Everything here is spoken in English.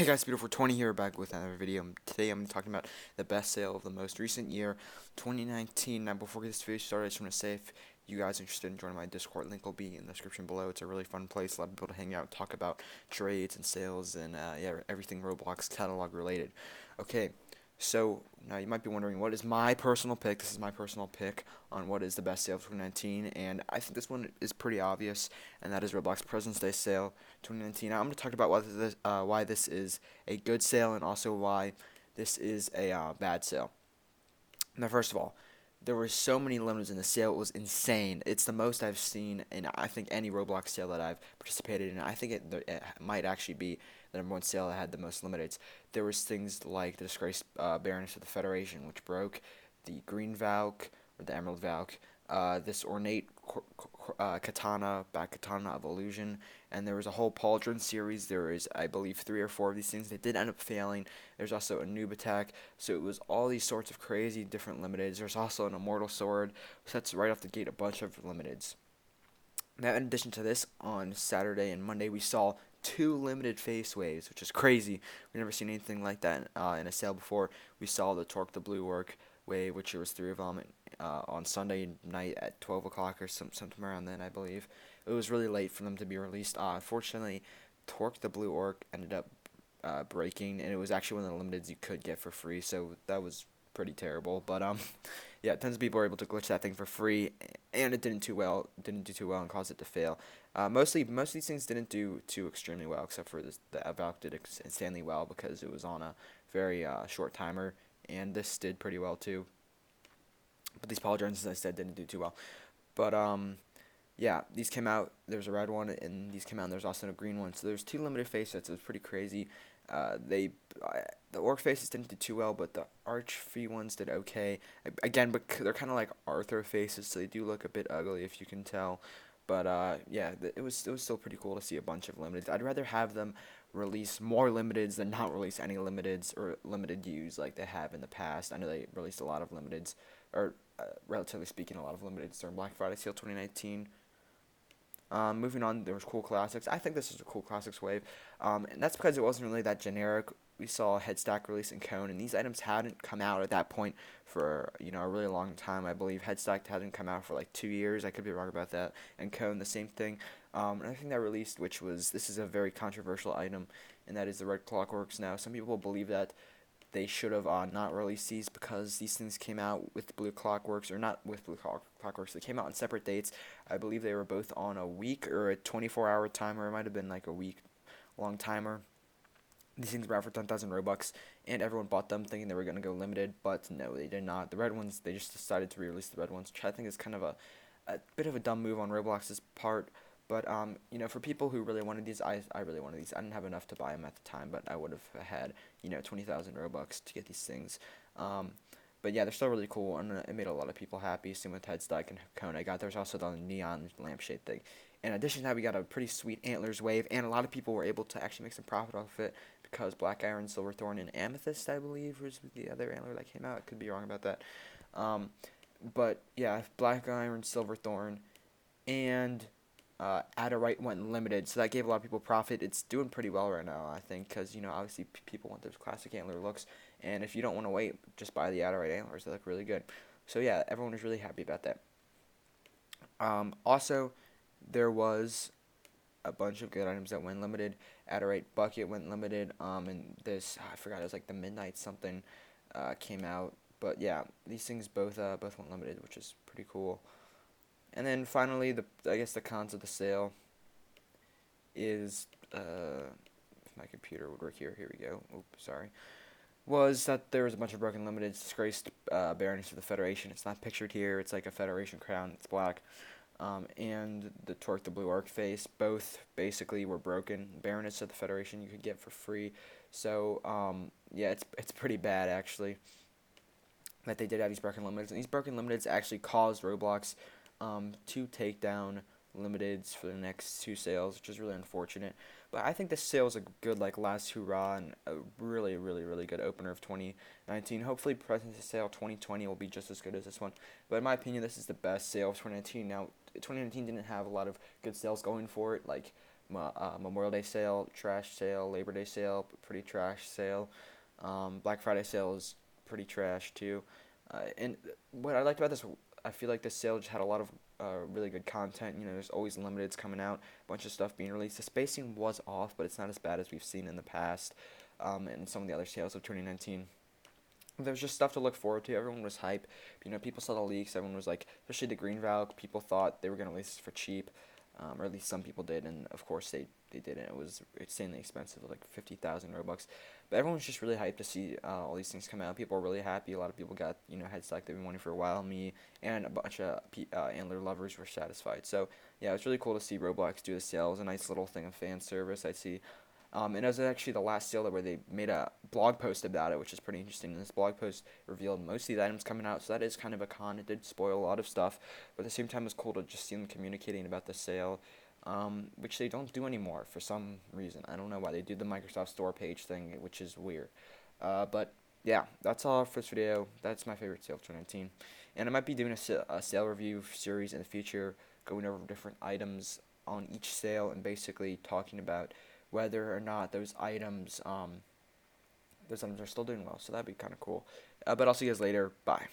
Hey guys, Beautiful20 here, back with another video. Today I'm talking about the best sale of the most recent year, 2019. Now before we get this video started, I just want to say if you guys are interested in joining my Discord, link will be in the description below. It's a really fun place, a lot of people to hang out, talk about trades and sales and yeah, everything Roblox catalog related. Okay, so now you might be wondering, what is my personal pick? This is my personal pick on what is the best sale of 2019, and I think this one is pretty obvious, and that is Roblox President's Day sale 2019. Now I'm going to talk about why this is a good sale and also why this is a bad sale. Now, first of all, there were so many limiteds in the sale; it was insane. It's the most I've seen in I think any Roblox sale that I've participated in. I think it might actually be the number one sale that had the most limiteds. There was things like the disgraced Baroness of the Federation, which broke, the Green Valk or the Emerald Valk, this ornate katana, back katana of illusion, and there was a whole pauldron series. There is, I believe, 3 or 4 of these things. They did end up failing. There's also a noob attack, so it was all these sorts of crazy different limiteds. There's also an immortal sword, so that's right off the gate a bunch of limiteds. Now, in addition to this, on Saturday and Monday, we saw 2 limited face waves, which is crazy. We've never seen anything like that in a sale before. We saw the Torque the Blue Work wave, which there was 3 of them on Sunday night at 12 o'clock or something around then, I believe. It was really late for them to be released. Unfortunately, Torque the Blue Orc ended up breaking, and it was actually one of the limiteds you could get for free, so that was pretty terrible. But yeah, tons of people were able to glitch that thing for free, and it didn't do too well, and caused it to fail. Most of these things didn't do too extremely well, except for this, the Valk did insanely well because it was on a very short timer, and this did pretty well too. But these pauldrons, as I said, didn't do too well. But yeah, these came out. There's a red one, and these came out. And there's also a green one. So there's 2 limited face sets. It was pretty crazy. The orc faces didn't do too well, but the archfey ones did okay. Again, but they're kind of like Arthur faces, so they do look a bit ugly if you can tell. But yeah, it was still pretty cool to see a bunch of limiteds. I'd rather have them release more limiteds than not release any limiteds or limited use like they have in the past. I know they released a lot of limiteds, or relatively speaking, a lot of limiteds during Black Friday sale 2019. Moving on, there was cool classics. I think this is a cool classics wave, and that's because it wasn't really that generic. We saw Headstack release and Cone, and these items hadn't come out at that point for a really long time. I believe Headstack hadn't come out for like 2 years. I could be wrong about that. And Cone, the same thing. And I think that released, this is a very controversial item, and that is the Red Clockworks. Now, some people believe that they should have not released these because these things came out with Blue Clockworks, or not with Blue Clockworks. They came out on separate dates. I believe they were both on a week or a 24-hour timer. It might have been like a week-long timer. These things were out for 10,000 Robux, and everyone bought them thinking they were going to go limited, but no, they did not. The red ones, they just decided to re-release the red ones, which I think is kind of a bit of a dumb move on Roblox's part. But for people who really wanted these, I really wanted these. I didn't have enough to buy them at the time, but I would have had 20,000 Robux to get these things. But yeah, they're still really cool, and it made a lot of people happy. Same with Headstock and Cone. There's also the neon lampshade thing. In addition to that, we got a pretty sweet antlers wave, and a lot of people were able to actually make some profit off of it because Black Iron, Silverthorn, and Amethyst, I believe, was the other antler that came out. I could be wrong about that. But yeah, Black Iron, Silverthorn, and Adderite went limited, so that gave a lot of people profit. It's doing pretty well right now, I think, because obviously people want those classic antler looks, and if you don't want to wait, just buy the Adderite antlers. They look really good. So yeah, everyone was really happy about that. Also, there was a bunch of good items that went limited. Adderite bucket went limited. And this, I forgot, it was like the Midnight something came out. But yeah, these things both went limited, which is pretty cool. And then finally, I guess the cons of the sale is, if my computer would work here we go, oops, sorry, was that there was a bunch of broken limiteds, disgraced Baroness of the Federation. It's not pictured here, it's like a Federation crown, it's black, and the Torque the Blue Arc face, both basically were broken. Baroness of the Federation you could get for free, so, yeah, it's pretty bad, actually, that they did have these broken limiteds, and these broken limiteds actually caused Roblox to take down limiteds for the next 2 sales, which is really unfortunate. But I think this sale is a good last hurrah and a really, really, really good opener of 2019. Hopefully, President's Day sale 2020 will be just as good as this one. But in my opinion, this is the best sale of 2019. Now, 2019 didn't have a lot of good sales going for it, like Memorial Day sale, trash sale, Labor Day sale, pretty trash sale. Black Friday sale is pretty trash too. And what I liked about this, I feel like this sale just had a lot of really good content. You know, there's always limiteds coming out, a bunch of stuff being released. The spacing was off, but it's not as bad as we've seen in the past, and some of the other sales of 2019. There was just stuff to look forward to. Everyone was hype. You know, people saw the leaks. Everyone was like, especially the Green Valve, people thought they were going to release this for cheap, or at least some people did, and of course they didn't. It was insanely expensive, like 50,000 Robux. But everyone was just really hyped to see all these things come out. People were really happy. A lot of people got, you know, heads like they've been wanting for a while. Me and a bunch of antler lovers were satisfied. So yeah, it's really cool to see Roblox do the sale. It was a nice little thing of fan service. I see. And it was actually the last sale where they made a blog post about it, which is pretty interesting. And this blog post revealed most of these items coming out, so that is kind of a con. It did spoil a lot of stuff, but at the same time, it was cool to just see them communicating about the sale, which they don't do anymore for some reason. I don't know why. They do the Microsoft Store page thing, which is weird. But yeah, that's all for this video. That's my favorite sale of 2019. And I might be doing a sale review series in the future, going over different items on each sale and basically talking about whether or not those items are still doing well. So that'd be kind of cool. But I'll see you guys later. Bye.